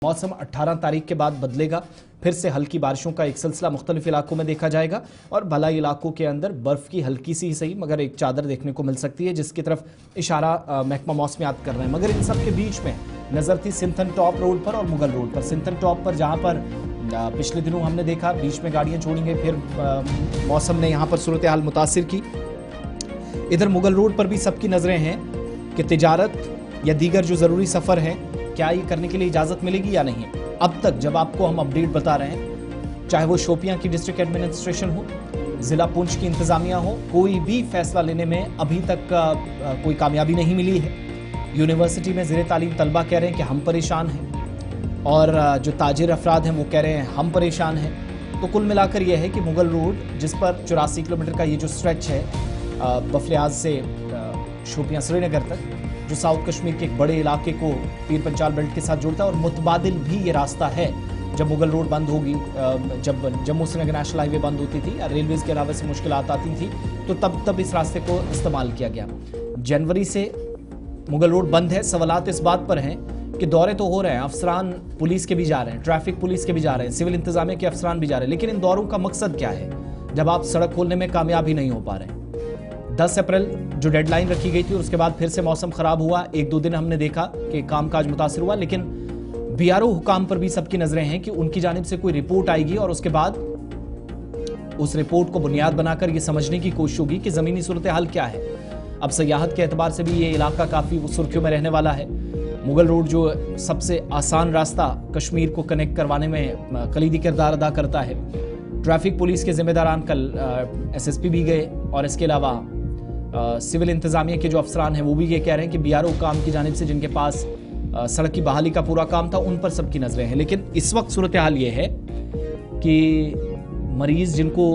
मौसम 18 तारीख के बाद बदलेगा। फिर से हल्की बारिशों का एक सिलसिला मुख्तलिफ इलाकों में देखा जाएगा और भलाई इलाकों के अंदर बर्फ की हल्की सी ही सही मगर एक चादर देखने को मिल सकती है, जिसकी तरफ इशारा महकमा मौसमियात कर रहे हैं। मगर इन सब के बीच में नजर थी सिंथन टॉप रोड पर और मुगल रोड पर। सिंथन टॉप पर जहां पर पिछले दिनों हमने देखा बीच में गाड़ियां छोड़ी गई, फिर मौसम ने यहाँ पर सूरत हाल मुतासिर की। इधर मुगल रोड पर भी सबकी नजरें हैं कि तिजारत या दीगर जो जरूरी सफर है क्या ये करने के लिए इजाजत मिलेगी या नहीं। अब तक जब आपको हम अपडेट बता रहे हैं, चाहे वो शोपियां की डिस्ट्रिक्ट एडमिनिस्ट्रेशन हो, जिला पुंछ की इंतजामिया हो, कोई भी फैसला लेने में अभी तक कोई कामयाबी नहीं मिली है। यूनिवर्सिटी में ज़ेरे तालीम तलबा कह रहे हैं कि हम परेशान हैं और जो ताजिर अफराद हैं वो कह रहे हैं हम परेशान हैं। तो कुल मिलाकर यह है कि मुगल रोड जिस पर 84 किलोमीटर का ये जो स्ट्रेच है बफलियाज से शोपियां श्रीनगर तक, जो साउथ कश्मीर के एक बड़े इलाके को पीर पंचाल बेल्ट के साथ जोड़ता है, और मुतबादिल भी ये रास्ता है। जब मुगल रोड बंद होगी, जब जम्मू श्रीनगर नेशनल हाईवे बंद होती थी या रेलवेज के अलावा से मुश्किलात आती थी, तो तब इस रास्ते को इस्तेमाल किया गया। जनवरी से मुगल रोड बंद है। सवालात इस बात पर हैं कि दौरे तो हो रहे हैं, अफसरान पुलिस के भी जा रहे हैं, ट्रैफिक पुलिस के भी जा रहे हैं, सिविल इंतजामिया के अफसरान भी जा रहे हैं, लेकिन इन दौरों का मकसद क्या है जब आप सड़क खोलने में कामयाब ही नहीं हो पा रहे हैं। 10 अप्रैल जो डेडलाइन रखी गई थी और उसके बाद फिर से मौसम खराब हुआ। 1-2 दिन हमने देखा कि कामकाज मुतासिर हुआ, लेकिन बीआरओ हुकाम पर भी सबकी नजरें हैं कि उनकी जानिब से कोई रिपोर्ट आएगी और उसके बाद उस रिपोर्ट को बुनियाद बनाकर यह समझने की कोशिश होगी कि जमीनी सूरत हाल क्या है। अब सयाहत के एतबार से भी ये इलाका काफी सुर्खियों में रहने वाला है। मुगल रोड जो सबसे आसान रास्ता कश्मीर को कनेक्ट करवाने में कलीदी किरदार अदा करता है। ट्रैफिक पुलिस के जिम्मेदारान कल SSP भी गए और इसके अलावा सिविल इंतजामिया के जो अफसरान हैं वो भी ये कह रहे हैं कि बीआरओ काम की जानिब से जिनके पास सड़क की बहाली का पूरा काम था उन पर सबकी नजरें हैं। लेकिन इस वक्त सूरत हाल ये है कि मरीज जिनको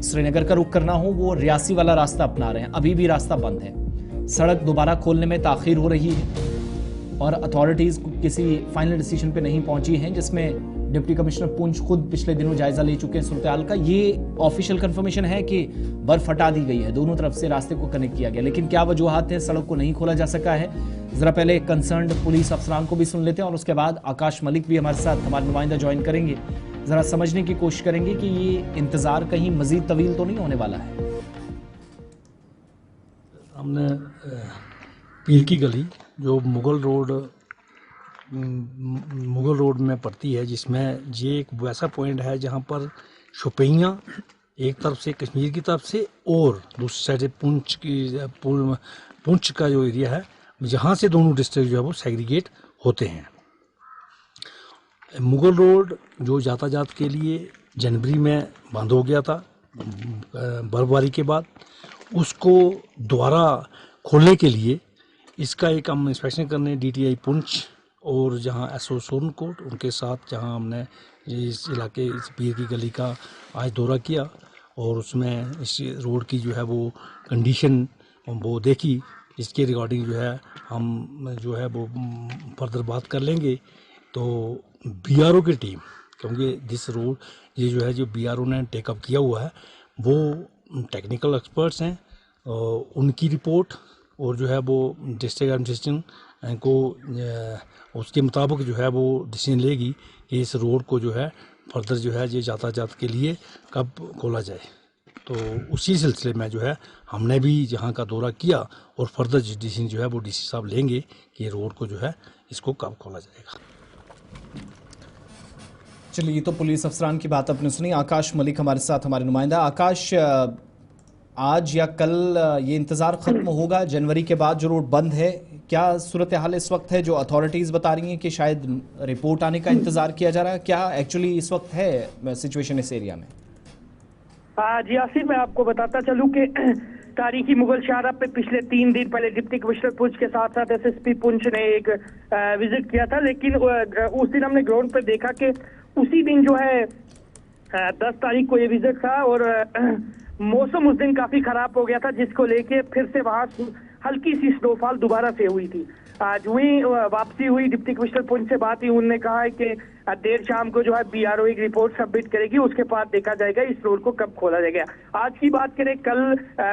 श्रीनगर का रुख करना हो वो रियासी वाला रास्ता अपना रहे हैं। अभी भी रास्ता बंद है। सड़क दोबारा खोलने में ताखीर हो रही है और अथॉरिटीज किसी फाइनल डिसीजन पे नहीं पहुंची हैं, जिसमें डिप्टी कमिश्नर पुंछ खुद पिछले दिनों जायजा ले चुके हैं सूरत हाल का। ये ऑफिशियल कंफर्मेशन है कि बर्फ हटा दी गई है, दोनों तरफ से रास्ते को कनेक्ट किया गया, लेकिन क्या वजूहात है सड़क को नहीं खोला जा सका है। जरा पहले कंसर्न्ड पुलिस अफसरान को भी सुन लेते हैं और उसके बाद आकाश मलिक भी हमारे साथ हमारे नुमाइंदा ज्वाइन करेंगे। जरा समझने की कोशिश करेंगे कि ये इंतजार कहीं मजीद तवील तो नहीं होने वाला है। हमने पीर की गली जो मुगल रोड में पड़ती है, जिसमें ये एक वैसा पॉइंट है जहाँ पर शोपियां एक तरफ से कश्मीर की तरफ से और दूसरी साइड से पुंछ का जो एरिया है, जहाँ से दोनों डिस्ट्रिक्ट जो है वो सेग्रीगेट होते हैं। मुगल रोड जो यातायात के लिए जनवरी में बंद हो गया था बर्फबारी के बाद, उसको दोबारा खोलने के लिए इसका एक हम इंस्पेक्शन करने DTI पुंछ और जहां SO सोनकोट उनके साथ जहां हमने इस इलाके इस पीर की गली का आज दौरा किया और उसमें इस रोड की जो है वो कंडीशन वो देखी। इसके रिगार्डिंग जो है हम जो है वो फर्दर बात कर लेंगे। तो BRO की टीम, क्योंकि दिस रोड ये जो है जो BRO ने टेकअप किया हुआ है वो टेक्निकल एक्सपर्ट्स हैं, उनकी रिपोर्ट और जो है वो डिस्ट्रिक्ट एडमिनिस्ट्रेशन को उसके मुताबिक जो है वो डिसीजन लेगी कि इस रोड को जो है फर्दर जो है ये यातायात के लिए कब खोला जाए। तो उसी सिलसिले में जो है हमने भी जहाँ का दौरा किया और फर्दर डिसीजन जो है वो DC साहब लेंगे कि रोड को जो है इसको कब खोला जाएगा। चलिए, ये तो पुलिस अफसरान की बात आपने सुनी। आकाश मलिक हमारे साथ हमारे नुमाइंदा। आकाश, आज या कल ये इंतज़ार ख़त्म होगा जनवरी के बाद जो रोड बंद है, क्या सूरत हाल इस वक्त है? जो अथॉरिटीज़ बता रही हैं कि शायद रिपोर्ट आने का इंतज़ार किया जा रहा है, क्या एक्चुअली इस वक्त है सिचुएशन इस एरिया में? जी आसिफ, मैं आपको बताता चलूं कि तारीखी मुगल शाहरा पे पिछले 3 दिन पहले डिप्टी कमिश्नर पुंछ के साथ साथ SSP पुंछ ने एक विजिट किया था, लेकिन उस दिन हमने ग्राउंड पे देखा कि उसी दिन जो है 10 तारीख को ये विजिट था और मौसम उस दिन काफी खराब हो गया था, जिसको लेके फिर से वहां हल्की सी स्नोफॉल दोबारा से हुई थी। आज हुई वापसी हुई डिप्टी कमिश्नर पुंछ से बात हुई, उन्होंने कहा है कि देर शाम को जो है बीआरओ एक रिपोर्ट सबमिट करेगी, उसके बाद देखा जाएगा इस रोड को कब खोला जाएगा। आज की बात करें,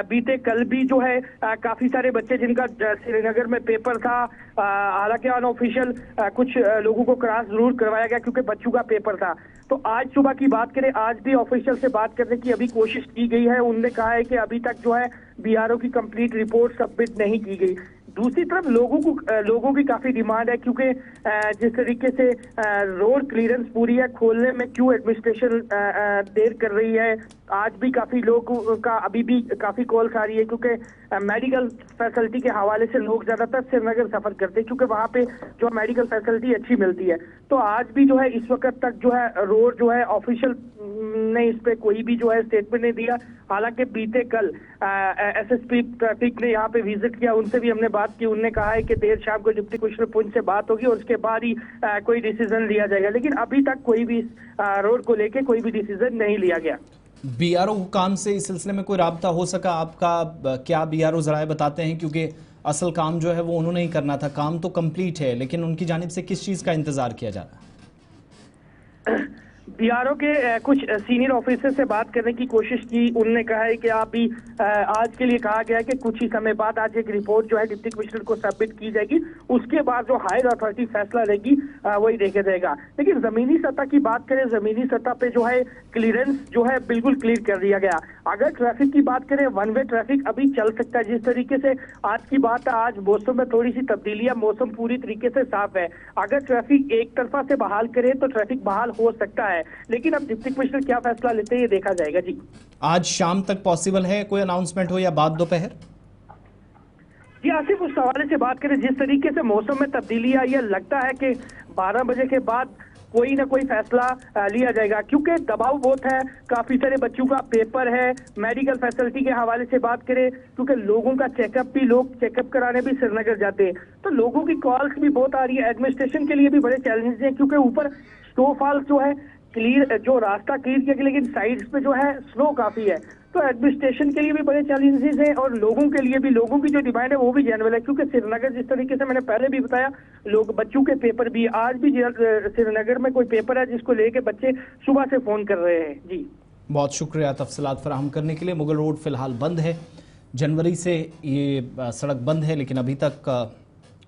बीते कल भी जो है काफी सारे बच्चे जिनका श्रीनगर में पेपर था, हालांकि अनऑफिशियल कुछ लोगों को क्रॉस जरूर करवाया गया क्योंकि बच्चों का पेपर था। तो आज सुबह की बात करें, आज भी ऑफिशियल से बात करने की अभी कोशिश की गई है। उन्होंने कहा है कि अभी तक जो है बीआरओ की कंप्लीट रिपोर्ट सबमिट नहीं की गई। दूसरी तरफ लोगों की काफी डिमांड है, क्योंकि जिस तरीके से रोड क्लियरेंस पूरी है, खोलने में क्यों एडमिनिस्ट्रेशन देर कर रही है। आज भी काफी लोगों का अभी भी काफी कॉल्स आ रही है, क्योंकि मेडिकल फैसिलिटी के हवाले से लोग ज्यादातर श्रीनगर सफर करते हैं, क्योंकि वहां पे जो मेडिकल फैसिलिटी अच्छी मिलती है। तो आज भी जो है इस वक्त तक जो है रोड जो है ऑफिशियल ने इस पे कोई भी जो है स्टेटमेंट नहीं दिया। हालांकि बीते कल एसएसपी ट्रैफिक ने यहाँ पे विजिट किया, उनसे भी हमने बात की। उन्होंने कहा है कि देर शाम को डिप्टी कमिश्नर पुंछ से बात होगी और उसके बाद ही कोई डिसीजन लिया जाएगा, लेकिन अभी तक कोई भी रोड को लेके कोई भी डिसीजन नहीं लिया गया। बीआरओ हुकाम से इस सिलसिले में कोई राब्ता हो सका आपका? क्या बीआरओ जराए बताते हैं, क्योंकि असल काम जो है वो उन्होंने ही करना था, काम तो कंप्लीट है, लेकिन उनकी जानिब से किस चीज का इंतजार किया जा रहा है? बीआरओ के कुछ सीनियर ऑफिसर से बात करने की कोशिश की। उन्होंने कहा है कि अभी आज के लिए कहा गया है कि कुछ ही समय बाद आज एक रिपोर्ट जो है डिप्टी कमिश्नर को सबमिट की जाएगी, उसके बाद जो हायर अथॉरिटी फैसला लेगी वही देखा जाएगा। लेकिन जमीनी सतह की बात करें, जमीनी सतह पे जो है क्लियरेंस जो है बिल्कुल क्लियर कर दिया गया। अगर ट्रैफिक की बात करें, वन वे ट्रैफिक अभी चल सकता है। जिस तरीके से आज की बात है, आज मौसम में थोड़ी सी तब्दीली है, मौसम पूरी तरीके से साफ है। अगर ट्रैफिक एक तरफा से बहाल करे तो ट्रैफिक बहाल हो सकता है, लेकिन अब डिप्टी कमिश्नर क्या फैसला लेते हैं ये देखा जाएगा। जी, आज शाम तक पॉसिबल है कोई अनाउंसमेंट हो या बाद दोपहर? जी आसिफ, उस हवाले से बात करें, जिस तरीके से मौसम में तब्दीली आई है, लगता है कि 12 बजे के बाद कोई ना कोई फैसला लिया जाएगा, क्योंकि दबाव बहुत है। काफी सारे बच्चों का पेपर है। मेडिकल फैसिलिटी के हवाले से बात करें, क्योंकि लोगों का चेकअप भी, लोग चेकअप कराने भी श्रीनगर जाते हैं, तो लोगों की कॉल्स भी बहुत आ रही है। एडमिनिस्ट्रेशन के लिए भी बड़े चैलेंजेस हैं, क्योंकि ऊपर स्नोफॉल जो है क्लियर, जो रास्ता क्लियर किया गया, लेकिन साइड्स पे जो है स्नो काफी है। तो एडमिनिस्ट्रेशन के लिए भी बड़े चैलेंजेस हैं और लोगों के लिए भी, लोगों की जो डिमांड है वो भी जेन्युइन है, क्योंकि श्रीनगर जिस तरीके से मैंने पहले भी बताया, लोग बच्चों के पेपर भी, आज भी श्रीनगर में कोई पेपर है जिसको लेके बच्चे सुबह से फोन कर रहे हैं। जी, बहुत शुक्रिया तफसीलात फराहम करने के लिए। मुगल रोड फिलहाल बंद है, जनवरी से ये सड़क बंद है, लेकिन अभी तक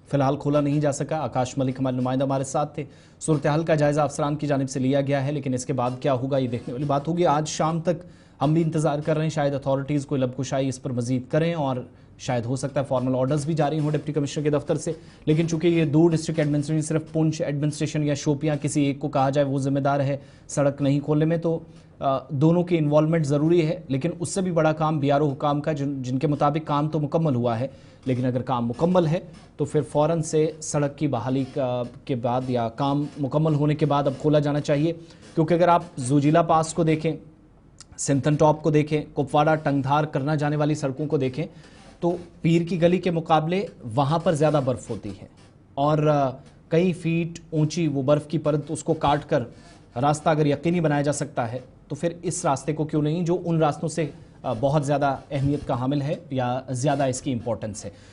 फिलहाल खोला नहीं जा सका। आकाश मलिक हमारे नुमाइंदा हमारे साथ थे। सूरत हाल का जायजा अफसरान की जानिब से लिया गया है, लेकिन इसके बाद क्या होगा ये देखने वाली बात होगी। आज शाम तक हम भी इंतजार कर रहे हैं, शायद अथॉरिटीज़ कोई लबकुशाई इस पर मजीद करें और शायद हो सकता है फॉर्मल ऑर्डर्स भी जारी हों डिप्टी कमिश्नर के दफ्तर से। लेकिन चूंकि ये दो डिस्ट्रिक्ट एडमिनिस्ट्रेशन, सिर्फ पुंछ एडमिनिस्ट्रेशन या शोपियां किसी एक को कहा जाए वो जिम्मेदार है सड़क नहीं खोलने में, तो दोनों की इन्वॉल्वमेंट ज़रूरी है। लेकिन उससे भी बड़ा काम बीआरओ हुकाम का, जिनके मुताबिक काम तो मुकम्मल हुआ है, लेकिन अगर काम मुकम्मल है तो फिर फ़ौरन से सड़क की बहाली के बाद या काम मुकम्मल होने के बाद अब खोला जाना चाहिए। क्योंकि अगर आप जोजिला पास को देखें, सिंथन टॉप को देखें, कुपवाड़ा टंगधार करना जाने वाली सड़कों को देखें, तो पीर की गली के मुकाबले वहाँ पर ज़्यादा बर्फ़ होती है और कई फीट ऊंची वो बर्फ़ की परत, उसको काट कर रास्ता अगर यकीनी बनाया जा सकता है तो फिर इस रास्ते को क्यों नहीं, जो उन रास्तों से बहुत ज़्यादा अहमियत का हामिल है या ज़्यादा इसकी इम्पोर्टेंस है।